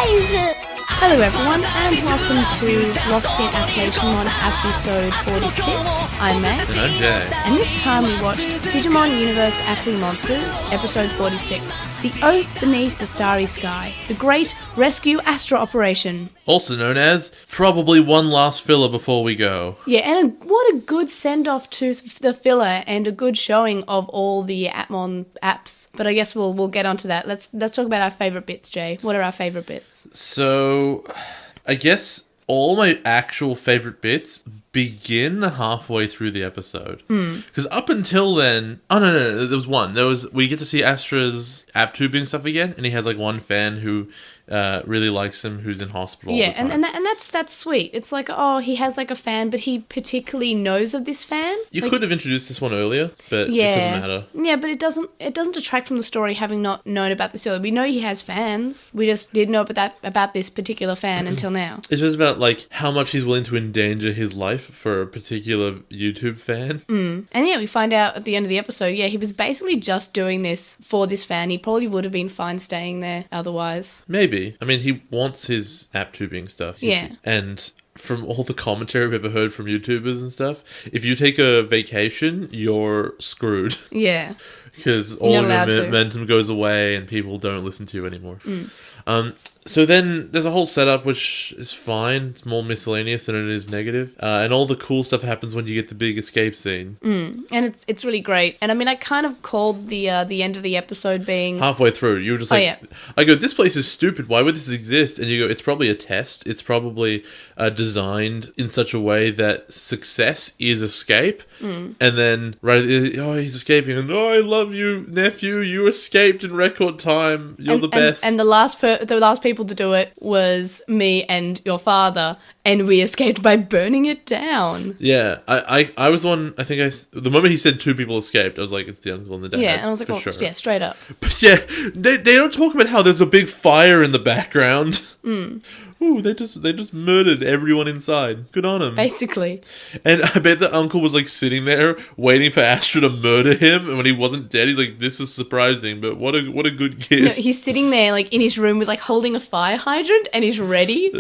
guys! Hello everyone, and welcome to Lost in AppliEpisode episode 46. I'm Matt. And I'm Jay. And this time we watched Digimon Universe Appli Monsters, episode 46. The Oath Beneath the Starry Sky. The Great Rescue Astra Operation. Also known as probably one last filler before we go. Yeah, and what a good send-off to the filler and a good showing of all the Atmon apps. But I guess we'll get onto that. Let's talk about our favourite bits, Jay. What are our favourite bits? So, I guess all my actual favourite bits begin halfway through the episode. Because up until then... Oh, no, there was one. We get to see Astra's app tubing stuff again, and he has like one fan who... really likes him, who's in hospital. Yeah, all the time. and that's sweet. It's like, oh, he has like a fan, but he particularly knows of this fan. You like, could have introduced this one earlier, but yeah, it doesn't matter. Yeah, but it doesn't detract from the story having not known about this earlier. We know he has fans. We just didn't know about this particular fan until now. It's just about like how much he's willing to endanger his life for a particular YouTube fan. And yeah, we find out at the end of the episode, yeah, he was basically just doing this for this fan. He probably would have been fine staying there otherwise. Maybe. I mean, he wants his app tubing stuff. Yeah. And from all the commentary I've ever heard from YouTubers and stuff, if you take a vacation, you're screwed. Yeah. Because all of your momentum goes away and people don't listen to you anymore. So then there's a whole setup which is fine. It's more miscellaneous than it is negative. And all the cool stuff happens when you get the big escape scene. And it's really great. And I mean, I kind of called the end of the episode being... Halfway through, you were just like... yeah. I go, this place is stupid. Why would this exist? And you go, it's probably a test. It's probably designed in such a way that success is escape. And then, he's escaping. And, I love you, nephew. You escaped in record time. You're the best. And the last people to do it was me and your father, and we escaped by burning it down. Yeah, I was the one. I think the moment he said two people escaped, I was like, it's the uncle and the dad. Yeah, and I was like, sure. Yeah, straight up. But yeah, they don't talk about how there's a big fire in the background. Ooh, they just murdered everyone inside. Good on him. Basically. And I bet the uncle was like sitting there waiting for Astra to murder him, and when he wasn't dead, he's like, "This is surprising, but what a good kid." No, he's sitting there like in his room with like holding a fire hydrant, and he's ready.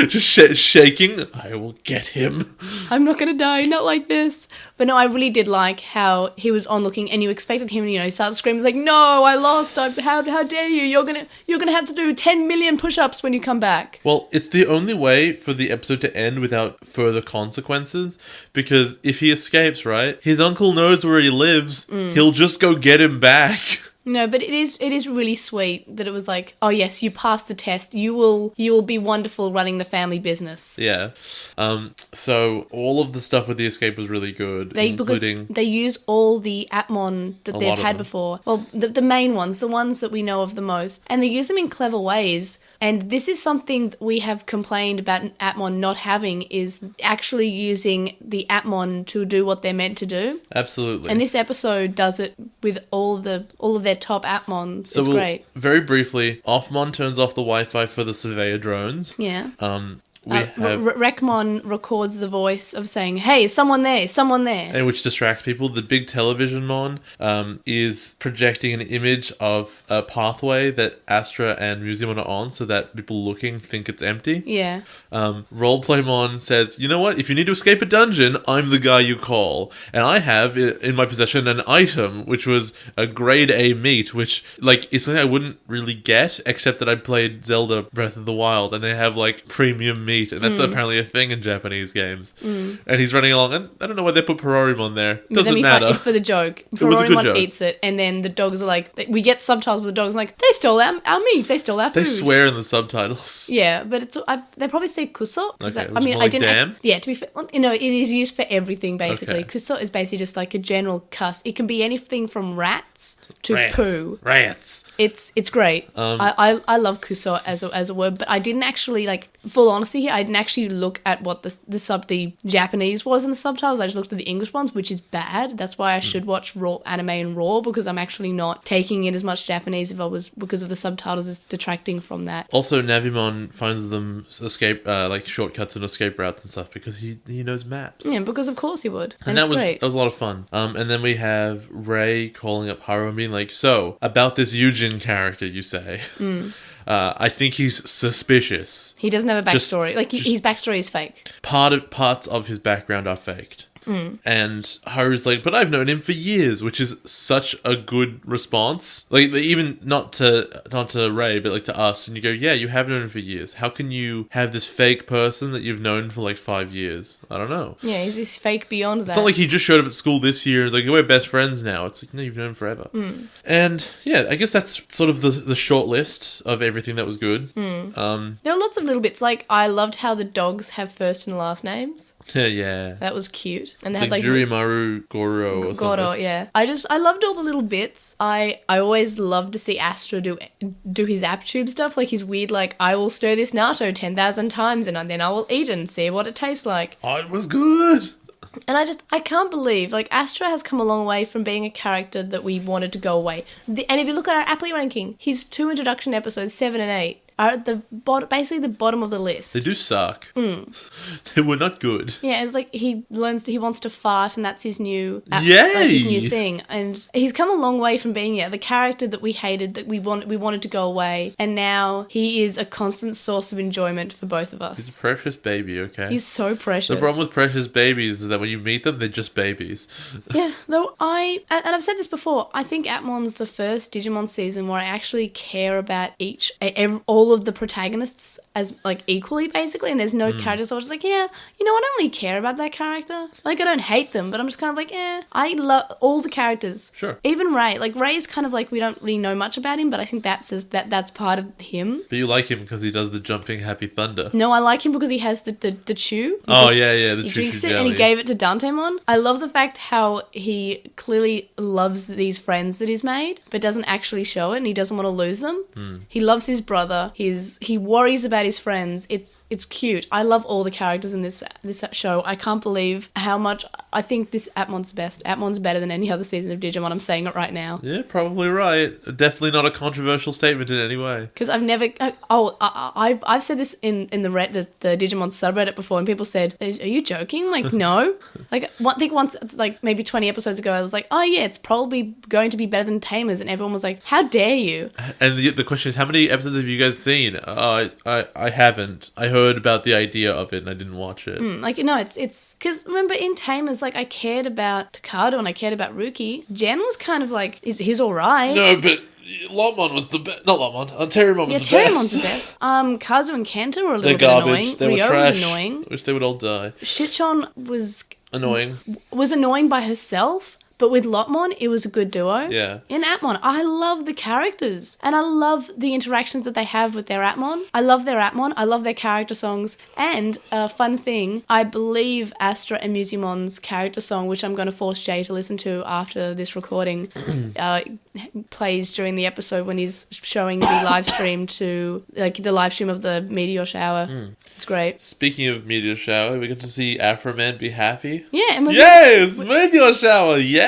Just shaking. I will get him. I'm not gonna die, not like this. But no, I really did like how he was onlooking, and you expected him, start screaming like, "No, I lost! How dare you? You're gonna have to do 10 million push-ups when you come back." Well, it's the only way for the episode to end without further consequences, because if he escapes, right, his uncle knows where he lives. He'll just go get him back. No, but it is really sweet that it was like, oh yes, you passed the test. You will be wonderful running the family business. Yeah. So all of the stuff with the escape was really good, including... Because they use all the Atmon that they've had before. Well, the main ones, the ones that we know of the most. And they use them in clever ways. And this is something that we have complained about Atmon not having, is actually using the Atmon to do what they're meant to do. Absolutely. And this episode does it with all of their top Atmons. So it's great. Very briefly, Offmon turns off the Wi-Fi for the surveyor drones. Yeah. Rekmon records the voice of saying, "Hey, someone there, someone there," and which distracts people. The big television mon is projecting an image of a pathway that Astra and Museumon are on, so that people looking think it's empty. Yeah. Roleplaymon says, "You know what? If you need to escape a dungeon, I'm the guy you call, and I have in my possession an item which was a grade A meat, which like is something I wouldn't really get, except that I played Zelda Breath of the Wild, and they have like premium meat." And that's apparently a thing in Japanese games. And he's running along, and I don't know why they put Perorimon there. Doesn't matter. It's for the joke. It was a good joke. Perorimon eats it, and then the dogs are like, we get subtitles with the dogs like, they stole our meat, they stole our food. They swear in the subtitles. Yeah, but they probably say kuso. Okay, I didn't. Damn? Yeah, to be fair, it is used for everything basically. Okay. Kuso is basically just like a general cuss. It can be anything from rats to poo. Rats. It's great. I love kuso as a word, but I didn't actually, like, full honesty here, I didn't actually look at what the Japanese was in the subtitles. I just looked at the English ones, which is bad. That's why I should watch raw anime in raw, because I'm actually not taking in as much Japanese because of the subtitles is detracting from that. Also, Navimon finds them escape shortcuts and escape routes and stuff because he knows maps. Yeah, because of course he would. And that was great. That was a lot of fun. And then we have Ray calling up Haru and being like, "So, about this Yujin character, you say?" I think he's suspicious. He doesn't have a backstory. His backstory is fake. Parts of his background are faked. And Haru's like, but I've known him for years, which is such a good response. Like, even not to Ray, but like to us. And you go, yeah, you have known him for years. How can you have this fake person that you've known for like 5 years? I don't know. Yeah, he's fake beyond that. It's not like he just showed up at school this year and is like, we're best friends now. It's like, no, you've known him forever. And yeah, I guess that's sort of the short list of everything that was good. There are lots of little bits. Like, I loved how the dogs have first and last names. Yeah. That was cute. And they It's had like Jurimaru Goro or something. Goro, yeah. I loved all the little bits. I always loved to see Astra do his app tube stuff, like his weird, like, I will stir this natto 10,000 times and then I will eat it and see what it tastes like. Oh, it was good. And I can't believe, like, Astra has come a long way from being a character that we wanted to go away. And if you look at our Appli ranking, his 2 introduction episodes, 7 and 8, are at the basically the bottom of the list. They do suck. They were not good. Yeah, it was like he wants to fart, and that's his new Yay! his new thing. And he's come a long way from being the character that we hated, that we wanted to go away, and now he is a constant source of enjoyment for both of us. He's a precious baby, okay? He's so precious. The problem with precious babies is that when you meet them, they're just babies. Yeah, though and I've said this before, I think Atmon's the first Digimon season where I actually care about all of the protagonists as, like, equally, basically, and there's no characters. I was just like, yeah, you know, I don't really care about that character. Like, I don't hate them, but I'm just kind of like, I love all the characters. Sure. Even Ray. Like, Ray's kind of like, we don't really know much about him, but I think that's part of him. But you like him because he does the jumping happy thunder. No, I like him because he has the chew. Oh, yeah, the He choo-choo drinks it jelly. and he gave it to Dantemon. I love the fact how he clearly loves these friends that he's made, but doesn't actually show it, and he doesn't want to lose them. He loves his brother. He worries about his friends. It's cute. I love all the characters in this show. I can't believe how much I think this Atmon's best. Atmon's better than any other season of Digimon. I'm saying it right now. Yeah, probably right. Definitely not a controversial statement in any way. Because I've said this in the Digimon subreddit before, and people said, "Are you joking?" Like, no. Like, I think once, like maybe 20 episodes ago, I was like, "Oh yeah, it's probably going to be better than Tamers," and everyone was like, "How dare you?" And the question is, how many episodes have you guys seen? I haven't. I heard about the idea of it and I didn't watch it. Like, no, it's because remember in Tamers, like, I cared about Takado and I cared about Ruki. Jen was kind of like, he's all right. No, but Lotmon was the best. Not Lotmon. Terramon was the best. Yeah, Terramon's the best. Kazu and Kenta were a little bit annoying. They were Ryo trash. was annoying. I wish they would all die. Shichon was annoying. Was annoying by herself. But with Lotmon, it was a good duo. Yeah. In Atmon, I love the characters. And I love the interactions that they have with their Atmon. I love their Atmon. I love their character songs. And a fun thing, I believe Astra and Musemon's character song, which I'm going to force Jay to listen to after this recording, plays during the episode when he's showing the live stream to, like, the live stream of the meteor shower. It's great. Speaking of meteor shower, we get to see Afroman be happy. Yeah. And yes! Meteor shower! Yes!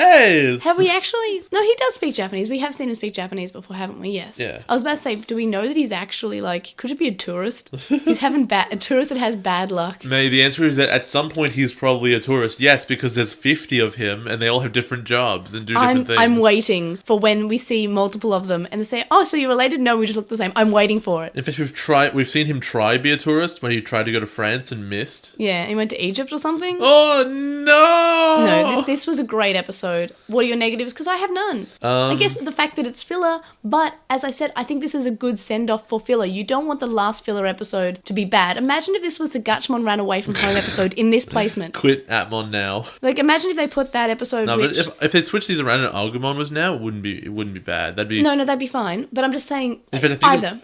Have we actually... No, he does speak Japanese. We have seen him speak Japanese before, haven't we? Yes. Yeah. I was about to say, do we know that he's actually, like... Could it be a tourist? He's having a tourist that has bad luck. No, the answer is that at some point he's probably a tourist. Yes, because there's 50 of him and they all have different jobs and do different things. I'm waiting for when we see multiple of them and they say, oh, so you're related? No, we just look the same. I'm waiting for it. In fact, we've seen him try be a tourist when he tried to go to France and missed. Yeah, he went to Egypt or something. Oh, no! No, this was a great episode. What are your negatives? Because I have none. I guess the fact that it's filler, but as I said, I think this is a good send-off for filler. You don't want the last filler episode to be bad. Imagine if this was the Gatchmon ran away from home episode in this placement. Quit Atmon now. Like, imagine if they put that episode. No, but if they switched these around and Agumon was now, it wouldn't be bad. That'd be that'd be fine. But I'm just saying, in fact, I think either.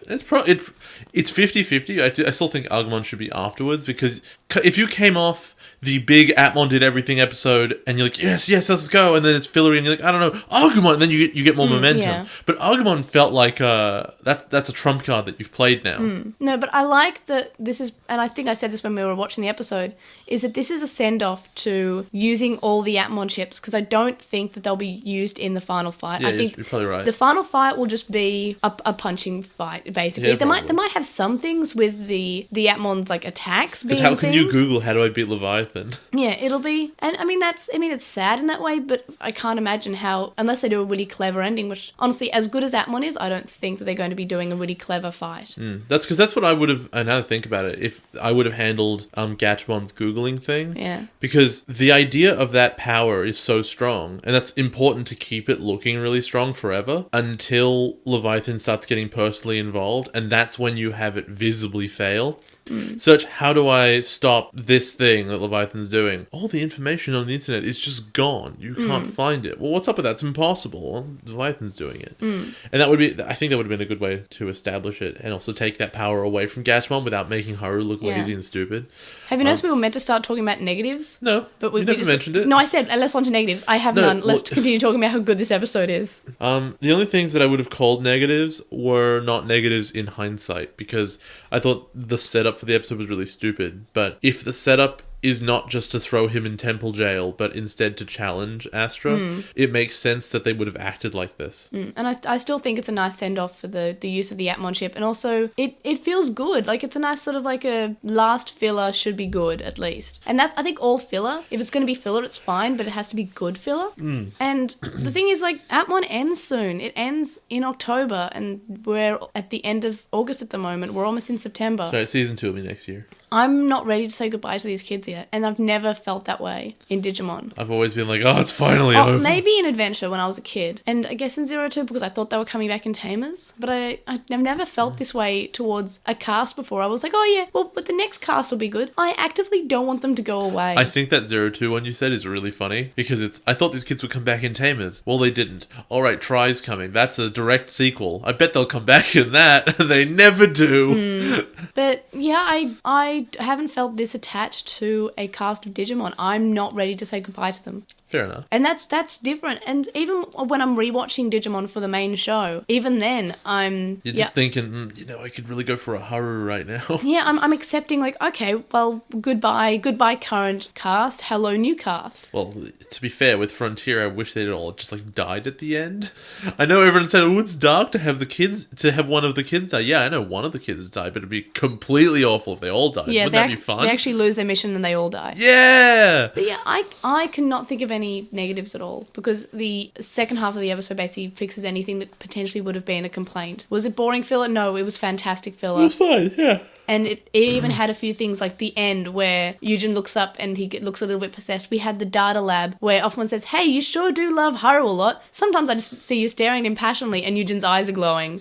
It's 50-50. I still think Agumon should be afterwards, because if you came off the big Atmon did everything episode and you're like, yes, let's go, and then it's fillery and you're like, I don't know, Agumon, and then you get more momentum. Yeah. But Agumon felt like that's a trump card that you've played now. No, but I like that this is, and I think I said this when we were watching the episode, is that this is a send-off to using all the Atmon chips, because I don't think that they'll be used in the final fight. Yeah, I think you're probably right. The final fight will just be a punching fight, basically. Yeah, they might have some things with the Atmon's, like, attacks being how can you themed. Google how do I beat Leviathan? Leviathan. Yeah, it'll be, and I mean it's sad in that way, but I can't imagine how, unless they do a really clever ending, which honestly, as good as Atmon is, I don't think that they're going to be doing a really clever fight. That's what I would have, and now to think about it, if I would have handled Gatchmon's Googling thing. Yeah. Because the idea of that power is so strong, and that's important to keep it looking really strong forever, until Leviathan starts getting personally involved, and that's when you have it visibly fail. Search, how do I stop this thing that Leviathan's doing? All the information on the internet is just gone. You can't find it. Well, what's up with that? It's impossible. Well, Leviathan's doing it. And that would be, I think that would have been a good way to establish it, and also take that power away from Gatchmon without making Haru look lazy and stupid. Have you noticed we were meant to start talking about negatives? No, but we never mentioned it. No, I said, let's on to negatives. I have none. Let's continue talking about how good this episode is. The only things that I would have called negatives were not negatives in hindsight, because I thought the setup for the episode was really stupid. But if the setup is not just to throw him in temple jail, but instead to challenge Astra, it makes sense that they would have acted like this. And I still think it's a nice send-off for the use of the Atmon chip, and also it feels good. Like, it's a nice sort of like a last filler should be good, at least. And that's, I think, all filler. If it's going to be filler, it's fine, but it has to be good filler. And the thing is, like, Atmon ends soon. It ends in October, and we're at the end of August at the moment. We're almost in September. Sorry, season 2 will be next year. I'm not ready to say goodbye to these kids yet, and I've never felt that way in Digimon. I've always been like, oh, it's finally over. Maybe in Adventure when I was a kid, and I guess in 02 because I thought they were coming back in Tamers, but I've never felt this way towards a cast before. I was like, oh yeah, well, but the next cast will be good. I actively don't want them to go away. I think that 02 one you said is really funny, because I thought these kids would come back in Tamers. Well, they didn't. Alright, Try's coming. That's a direct sequel. I bet they'll come back in that. They never do. But yeah, I haven't felt this attached to a cast of Digimon. I'm not ready to say goodbye to them. Fair enough. And that's different. And even when I'm rewatching Digimon for the main show, even then You're just thinking, I could really go for a Haru right now. Yeah, I'm accepting, like, okay, well, goodbye current cast, hello new cast. Well, to be fair, with Frontier, I wish they'd all just, like, died at the end. I know everyone said, oh, it's dark to have one of the kids die. Yeah, I know one of the kids died, but it'd be completely awful if they all died. Yeah, Wouldn't that be fun? They actually lose their mission and they all die. Yeah! But yeah, I cannot think of any negatives at all, because the second half of the episode basically fixes anything that potentially would have been a complaint. Was it boring filler? No, it was fantastic filler. It was fine, yeah. And it even had a few things like the end where Eugen looks up and he looks a little bit possessed. We had the data lab where Offman says, hey, you sure do love Haru a lot. Sometimes I just see you staring at him passionately and Eugen's eyes are glowing.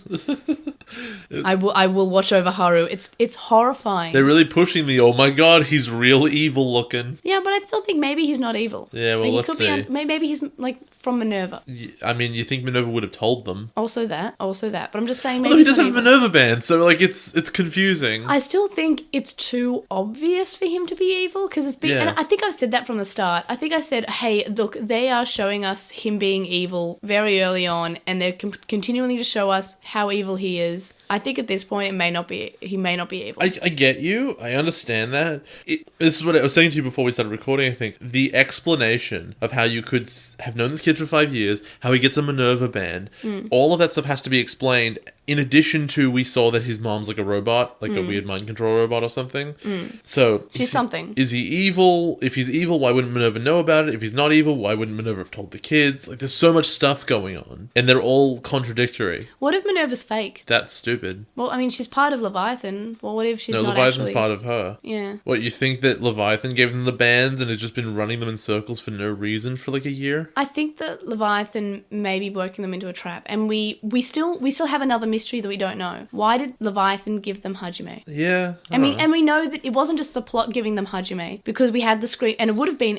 I will watch over Haru. It's horrifying. They're really pushing me. Oh my god, he's real evil looking. Yeah, but I still think maybe he's not evil. Yeah, well, let's see. Maybe he's like from Minerva. I mean, you think Minerva would have told them. Also that. But I'm just saying maybe Although he does have a Minerva band, so like it's confusing. I still think it's too obvious for him to be evil, because it's been, and I think I've said that from the start. I think I said, hey, look, they are showing us him being evil very early on, and they're continuing to show us how evil he is. I think at this point he may not be evil. I get you. I understand that. This is what I was saying to you before we started recording, I think. The explanation of how you could have known this kid for 5 years, how he gets a Minerva band, all of that stuff has to be explained. In addition to, we saw that his mom's like a robot, like a weird mind control robot or something. So she's something. Is he evil? If he's evil, why wouldn't Minerva know about it? If he's not evil, why wouldn't Minerva have told the kids? Like, there's so much stuff going on, and they're all contradictory. What if Minerva's fake? That's stupid. Well, I mean, she's part of Leviathan. Well, what if she's not Leviathan's actually... part of her. Yeah. What, you think that Leviathan gave them the bands and has just been running them in circles for no reason for like a year? I think that Leviathan may be working them into a trap, and we still have another mystery that we don't know. Why did Leviathan give them Hajime? Yeah. And we know that it wasn't just the plot giving them Hajime, because we had the screen, and it would have been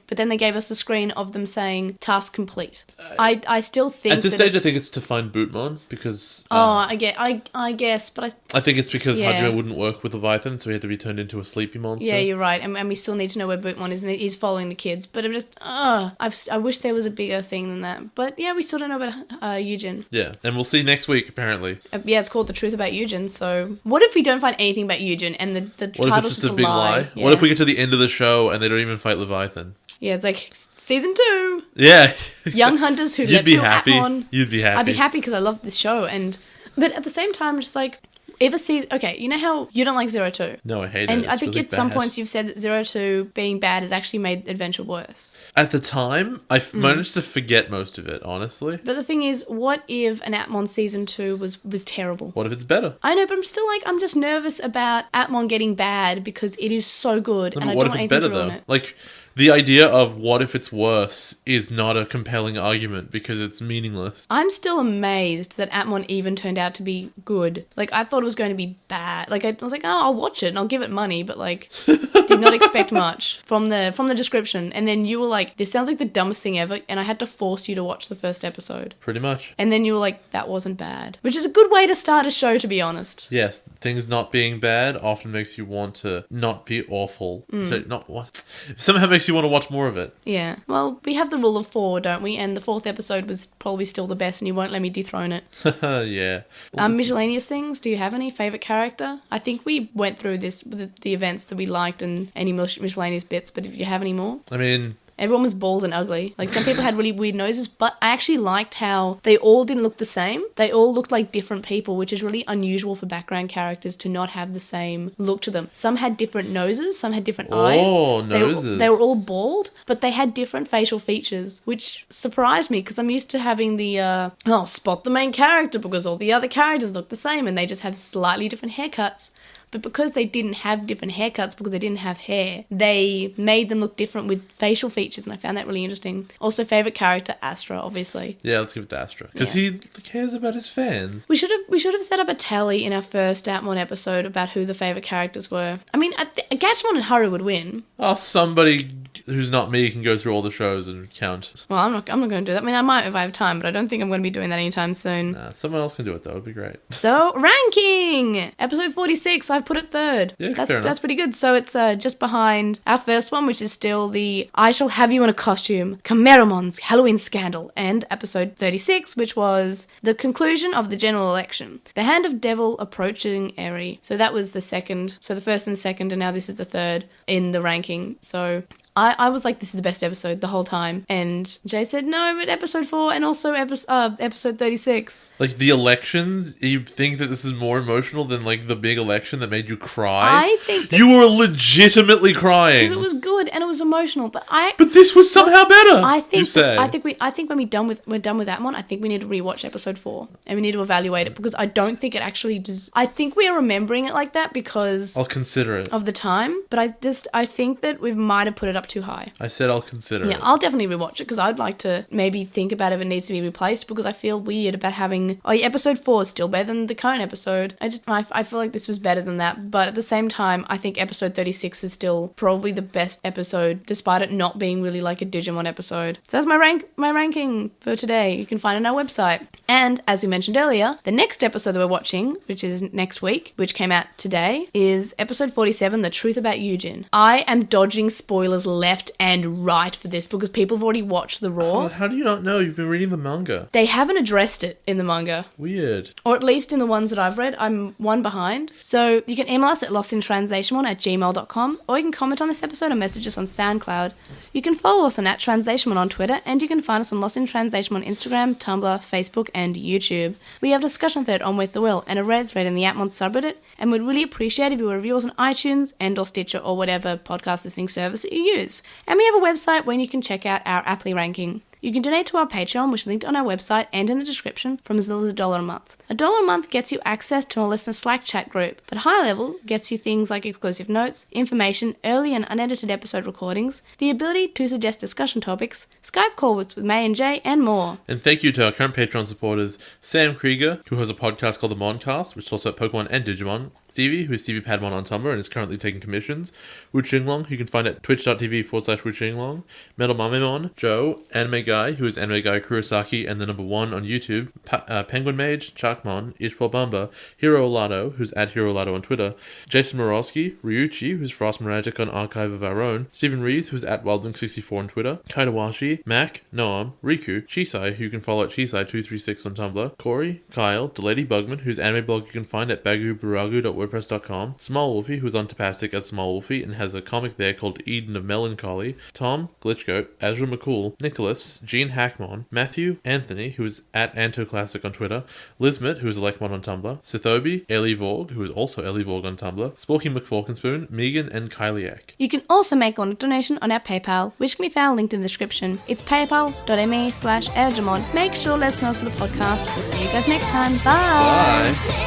but then they gave us the screen of them saying task complete. I still think at this stage I think it's to find Bootmon, because I guess, but I think it's because Hajime wouldn't work with Leviathan, so he had to be turned into a sleepy monster. Yeah, you're right, and we still need to know where Bootmon is, and he's following the kids, but I wish there was a bigger thing than that. But yeah, we still don't know about Eugen. Yeah, and we'll see next week apparently. Yeah, it's called The Truth About Eugen, so what if we don't find anything about Eugen and the title's just a big lie? Yeah. What if we get to the end of the show and they don't even fight Leviathan? Yeah, it's like season 2. Yeah. Young hunters who You'd be happy. Atmon. You'd be happy. I'd be happy because I love this show, but at the same time, just like, if a season... Okay, you know how you don't like Zero Two? No, I hate it. And I It's think really at some bad. points you've said that Zero Two being bad has actually made Adventure worse. At the time, I managed to forget most of it, honestly. But the thing is, what if an Atmon season 2 was terrible? What if it's better? I know, but I'm still like, I'm just nervous about Atmon getting bad because it is so good, No, and but I what don't if want it's anything better, to ruin though? it. Like, the idea of what if it's worse is not a compelling argument because it's meaningless. I'm still amazed that Atmon even turned out to be good. Like, I thought it was going to be bad. Like, I was like, oh, I'll watch it and I'll give it money, but like, did not expect much from the description. And then you were like, this sounds like the dumbest thing ever, and I had to force you to watch the first episode. Pretty much. And then you were like, that wasn't bad. Which is a good way to start a show, to be honest. Yes, things not being bad often makes you want to not be awful. So not what somehow makes you want to watch more of it. Yeah. Well, we have the rule of 4, don't we? And the 4th episode was probably still the best, and you won't let me dethrone it. Yeah. Well, Miscellaneous things. Do you have any favorite character? I think we went through this with the events that we liked and any miscellaneous bits. But if you have any more, I mean, everyone was bald and ugly. Like, some people had really weird noses, but I actually liked how they all didn't look the same. They all looked like different people, which is really unusual for background characters to not have the same look to them. Some had different noses, some had different eyes. Oh, noses. They were all bald, but they had different facial features, which surprised me because I'm used to having the, spot the main character because all the other characters look the same and they just have slightly different haircuts. But because they didn't have different haircuts, because they didn't have hair, they made them look different with facial features, and I found that really interesting. Also, favourite character, Astra, obviously. yeah, let's give it to Astra. Because he cares about his fans. We should have set up a tally in our first Atmon episode about who the favourite characters were. I mean, Gatchmon and Haru would win. Oh, somebody who's not me can go through all the shows and count. Well, I'm not going to do that. I mean, I might if I have time, but I don't think I'm going to be doing that anytime soon. Nah, someone else can do it, though. It'd be great. So, ranking! Episode 46, I've put it 3rd. Yeah, that's fair enough. That's pretty good. So it's just behind our first one, which is still the I Shall Have You in a Costume, Chimeраmon's Halloween Scandal, and episode 36, which was the conclusion of the general election. The Hand of Devil Approaching Eri. So that was the second. So the first and the second, and now this is the 3rd in the ranking. So I was like, this is the best episode the whole time. And Jay said, no, but episode 4 and also episode 36. Like, the elections, you think that this is more emotional than, like, the big election that made you cry? I think that You were legitimately crying. because it was good and it was emotional, but But this was somehow better, I think you say. I think when we're done with Atmon, I think we need to rewatch episode 4 and we need to evaluate it because I don't think it actually I think we are remembering it like that because I'll consider it. of the time, but I think that we might have put it up too high. I said I'll consider Yeah, it. I'll definitely rewatch it because I'd like to maybe think about if it needs to be replaced because I feel weird about having episode 4 is still better than the current episode. I feel like this was better than that, but at the same time, I think episode 36 is still probably the best episode despite it not being really like a Digimon episode. So that's my ranking for today. You can find it on our website. And as we mentioned earlier, the next episode that we're watching, which is next week, which came out today, is episode 47, The Truth About Yujin. I am dodging spoilers left and right for this because people have already watched the Raw. How do you not know? You've been reading the manga. They haven't addressed it in the manga. Weird. Or at least in the ones that I've read, I'm one behind. So you can email us at LostinTranslationmon@gmail.com, or you can comment on this episode or message us on SoundCloud. You can follow us on @TranslationMon on Twitter, and you can find us on Lost in Translation on Instagram, Tumblr, Facebook, and YouTube. We have a discussion thread on With the Will and a Reddit thread in the Atmon subreddit, and we'd really appreciate if you would review us on iTunes and or Stitcher or whatever podcast listening service that you use. And we have a website where you can check out our Apply ranking. You can donate to our Patreon, which is linked on our website and in the description, from as little as $1 a month. $1 a month gets you access to a listener Slack chat group, but high level gets you things like exclusive notes, information, early and unedited episode recordings, the ability to suggest discussion topics, Skype call with May and Jay, and more. And thank you to our current Patreon supporters, Sam Krieger, who has a podcast called The Moncast, which talks about Pokemon and Digimon, Stevie, who's Stevie Padmon on Tumblr and is currently taking commissions, Wu Qinglong, who you can find at twitch.tv/Wu Qinglong, Metal Mamemon, Joe, Anime Guy, who is Anime Guy Kurosaki and the number 1 on YouTube, Penguin Mage, Chakmon, Ishpal Bamba, Hiro Olato, who's at Hiro Olato on Twitter, Jason Morosky, Ryuchi, who's Frost Miragic on Archive of Our Own, Stephen Rees, who's at Wildlink64 on Twitter, Kaidawashi, Mac, Noam, Riku, Chisai, who you can follow at Chisai236 on Tumblr, Corey, Kyle, Delady Bugman, whose anime blog you can find at baguburagu.wordpress.com, @wordpress.com, Smallwolfie, who's on Tapastic as Smallwolfie and has a comic there called Eden of Melancholy, Tom, Glitchgoat, Azra McCool, Nicholas, Gene Hackmon, Matthew, Anthony, who's at AntoClassic on Twitter, Lizmet, who's Elecmon on Tumblr, Sithobi, Ellie Vorg, who is also Ellie Vorg on Tumblr, Sporky McForkinspoon, Megan, and Kyliak. You can also make a donation on our PayPal, which can be found linked in the description. It's paypal.me/Algemon. Make sure to let us know for the podcast. We'll see you guys next time. Bye! Bye!